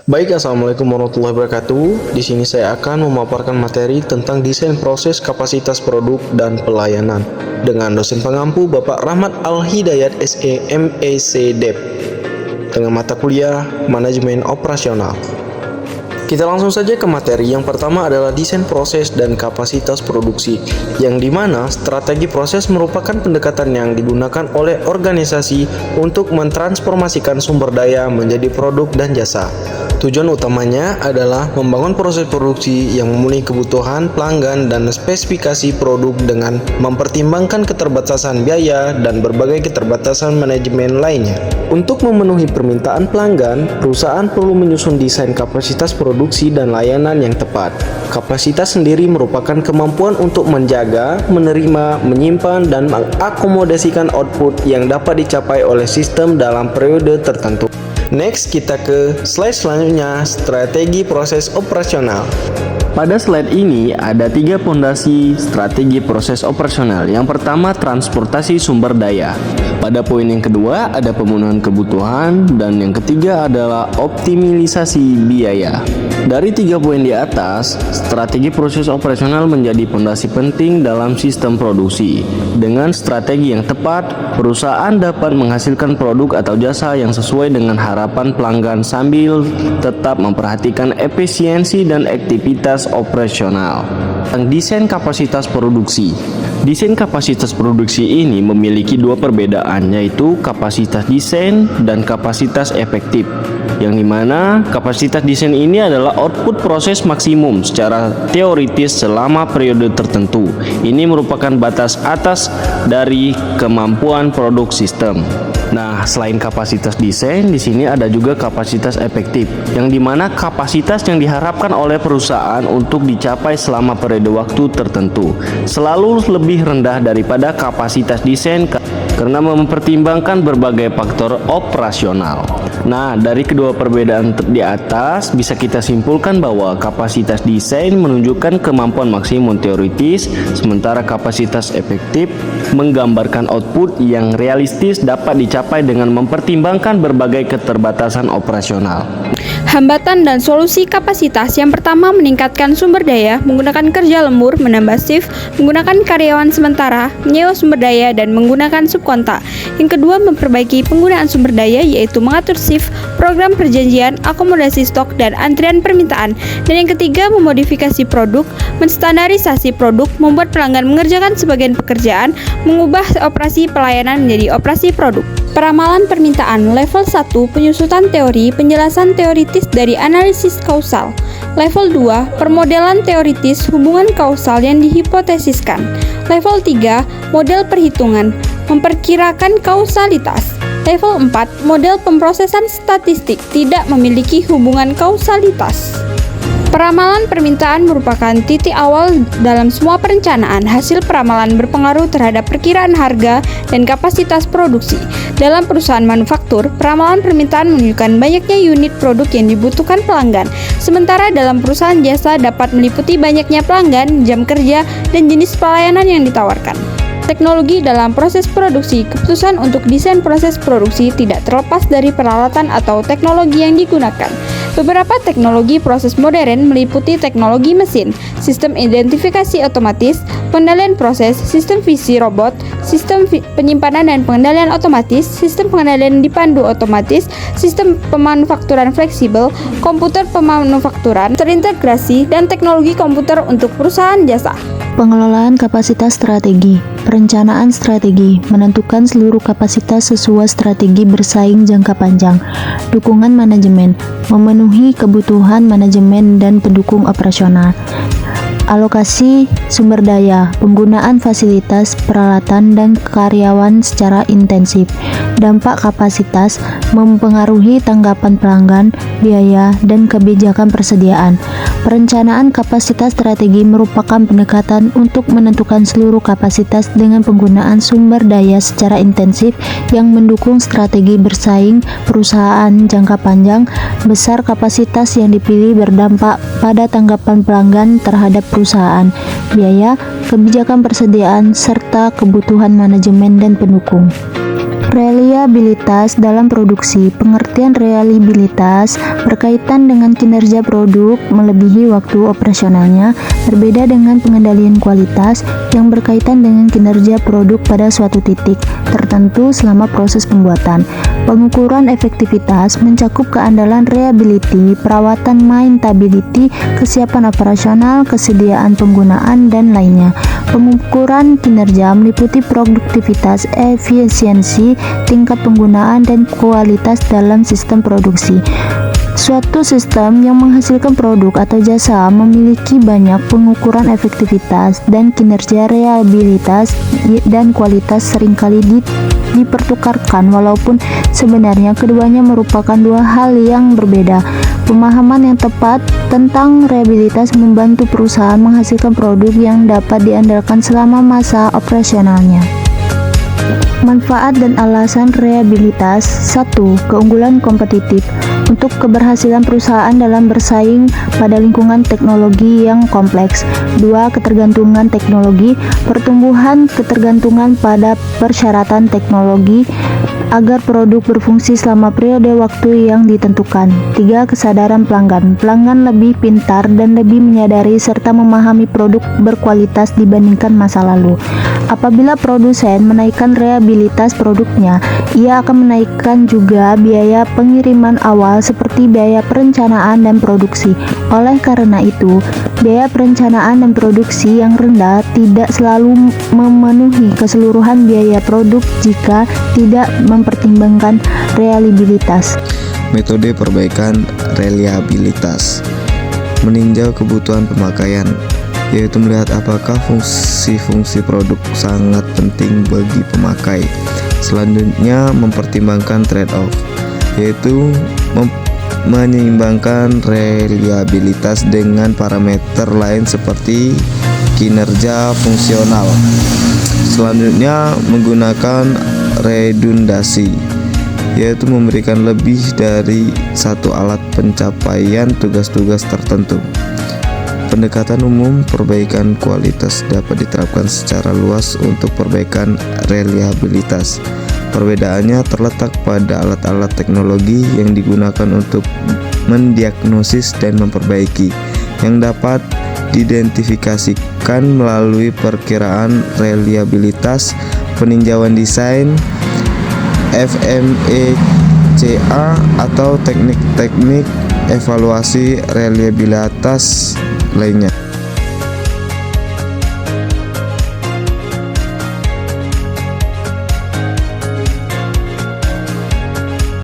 Baik, assalamualaikum warahmatullahi wabarakatuh. Di sini saya akan memaparkan materi tentang desain proses kapasitas produk dan pelayanan dengan dosen pengampu Bapak Rahmat Al-Hidayat SE MEC Dep dengan mata kuliah Manajemen Operasional. Kita langsung saja ke materi. Yang pertama adalah desain proses dan kapasitas produksi, yang dimana strategi proses merupakan pendekatan yang digunakan oleh organisasi untuk mentransformasikan sumber daya menjadi produk dan jasa. Tujuan utamanya adalah membangun proses produksi yang memenuhi kebutuhan pelanggan dan spesifikasi produk dengan mempertimbangkan keterbatasan biaya dan berbagai keterbatasan manajemen lainnya. Untuk memenuhi permintaan pelanggan, perusahaan perlu menyusun desain kapasitas produksi dan layanan yang tepat. Kapasitas sendiri merupakan kemampuan untuk menjaga, menerima, menyimpan, dan mengakomodasikan output yang dapat dicapai oleh sistem dalam periode tertentu. Next, kita ke slide selanjutnya, strategi proses operasional. Pada slide ini ada 3 pondasi strategi proses operasional. Yang pertama, transportasi sumber daya. Pada poin yang kedua ada pemenuhan kebutuhan, dan yang ketiga adalah optimalisasi biaya. Dari 3 poin di atas, strategi proses operasional menjadi pondasi penting dalam sistem produksi. Dengan strategi yang tepat, perusahaan dapat menghasilkan produk atau jasa yang sesuai dengan harapan pelanggan sambil tetap memperhatikan efisiensi dan aktivitas operasional. Desain kapasitas produksi. Desain kapasitas produksi ini memiliki 2 perbedaan, yaitu kapasitas desain dan kapasitas efektif, yang dimana kapasitas desain ini adalah output proses maksimum secara teoritis selama periode tertentu. Ini merupakan batas atas dari kemampuan produk sistem. Nah, selain kapasitas desain, di sini ada juga kapasitas efektif, yang dimana kapasitas yang diharapkan oleh perusahaan untuk dicapai selama periode waktu tertentu selalu lebih rendah daripada kapasitas desain karena mempertimbangkan berbagai faktor operasional. Nah, dari kedua perbedaan di atas bisa kita simpulkan bahwa kapasitas desain menunjukkan kemampuan maksimum teoritis, sementara kapasitas efektif menggambarkan output yang realistis dapat dicapai dengan mempertimbangkan berbagai keterbatasan operasional. Hambatan dan solusi kapasitas. Yang pertama, meningkatkan sumber daya menggunakan kerja lembur, menambah shift, menggunakan karyawan sementara, menyewa sumber daya, dan menggunakan subkontak. Yang kedua, memperbaiki penggunaan sumber daya, yaitu mengatur shift, program perjanjian, akomodasi stok, dan antrian permintaan. Dan yang ketiga, memodifikasi produk, menstandarisasi produk, membuat pelanggan mengerjakan sebagian pekerjaan, mengubah operasi pelayanan menjadi operasi produk. Peramalan permintaan. Level 1, penyusutan teori, penjelasan teoritis dari analisis kausal. Level 2, permodelan teoritis hubungan kausal yang dihipotesiskan. Level 3, model perhitungan, memperkirakan kausalitas. Level 4, model pemrosesan statistik, tidak memiliki hubungan kausalitas. Peramalan permintaan merupakan titik awal dalam semua perencanaan. Hasil peramalan berpengaruh terhadap perkiraan harga dan kapasitas produksi. Dalam perusahaan manufaktur, peramalan permintaan menunjukkan banyaknya unit produk yang dibutuhkan pelanggan. Sementara dalam perusahaan jasa dapat meliputi banyaknya pelanggan, jam kerja, dan jenis pelayanan yang ditawarkan. Teknologi dalam proses produksi. Keputusan untuk desain proses produksi tidak terlepas dari peralatan atau teknologi yang digunakan. Beberapa teknologi proses modern meliputi teknologi mesin, sistem identifikasi otomatis, pengendalian proses, sistem visi robot, sistem penyimpanan dan pengendalian otomatis, sistem pengendalian dipandu otomatis, sistem pemanufakturan fleksibel, komputer pemanufakturan terintegrasi, dan teknologi komputer untuk perusahaan jasa. Pengelolaan kapasitas strategi. Perencanaan strategi menentukan seluruh kapasitas sesuai strategi bersaing jangka panjang. Dukungan manajemen memenuhi kebutuhan manajemen dan pendukung operasional. Alokasi sumber daya, penggunaan fasilitas, peralatan, dan karyawan secara intensif. Dampak kapasitas mempengaruhi tanggapan pelanggan, biaya, dan kebijakan persediaan. Perencanaan kapasitas strategi merupakan pendekatan untuk menentukan seluruh kapasitas dengan penggunaan sumber daya secara intensif yang mendukung strategi bersaing perusahaan jangka panjang. Besar kapasitas yang dipilih berdampak pada tanggapan pelanggan terhadap perusahaan, biaya, kebijakan persediaan, serta kebutuhan manajemen dan pendukung. Reliabilitas dalam produksi. Pengertian reliabilitas berkaitan dengan kinerja produk melebihi waktu operasionalnya, berbeda dengan pengendalian kualitas yang berkaitan dengan kinerja produk pada suatu titik tertentu selama proses pembuatan. Pengukuran efektivitas mencakup keandalan reliability, perawatan maintainability, kesiapan operasional, kesediaan penggunaan, dan lainnya. Pengukuran kinerja meliputi produktivitas, efisiensi, tingkat penggunaan, dan kualitas dalam sistem produksi. Suatu sistem yang menghasilkan produk atau jasa memiliki banyak pengukuran efektivitas dan kinerja, reliabilitas dan kualitas seringkali dipertukarkan, walaupun sebenarnya keduanya merupakan dua hal yang berbeda. Pemahaman yang tepat tentang reliabilitas membantu perusahaan menghasilkan produk yang dapat diandalkan selama masa operasionalnya. Manfaat dan alasan reliabilitas. 1. Keunggulan kompetitif. Untuk keberhasilan perusahaan dalam bersaing pada lingkungan teknologi yang kompleks. 2. Ketergantungan teknologi. Pertumbuhan ketergantungan pada persyaratan teknologi agar produk berfungsi selama periode waktu yang ditentukan. 3. Kesadaran pelanggan. Pelanggan lebih pintar dan lebih menyadari serta memahami produk berkualitas dibandingkan masa lalu. Apabila produsen menaikkan reliabilitas produknya, ia akan menaikkan juga biaya pengiriman awal seperti biaya perencanaan dan produksi. Oleh karena itu, biaya perencanaan dan produksi yang rendah tidak selalu memenuhi keseluruhan biaya produk jika tidak mempertimbangkan reliabilitas. Metode perbaikan reliabilitas. Meninjau kebutuhan pemakaian, yaitu melihat apakah fungsi-fungsi produk sangat penting bagi pemakai. Selanjutnya, mempertimbangkan trade-off, yaitu menyeimbangkan reliabilitas dengan parameter lain seperti kinerja fungsional. Selanjutnya, menggunakan redundasi, yaitu memberikan lebih dari satu alat pencapaian tugas-tugas tertentu. Pendekatan umum perbaikan kualitas dapat diterapkan secara luas untuk perbaikan reliabilitas. Perbedaannya terletak pada alat-alat teknologi yang digunakan untuk mendiagnosis dan memperbaiki, yang dapat diidentifikasikan melalui perkiraan reliabilitas, peninjauan desain, FMECA, atau teknik-teknik evaluasi reliabilitas lainnya.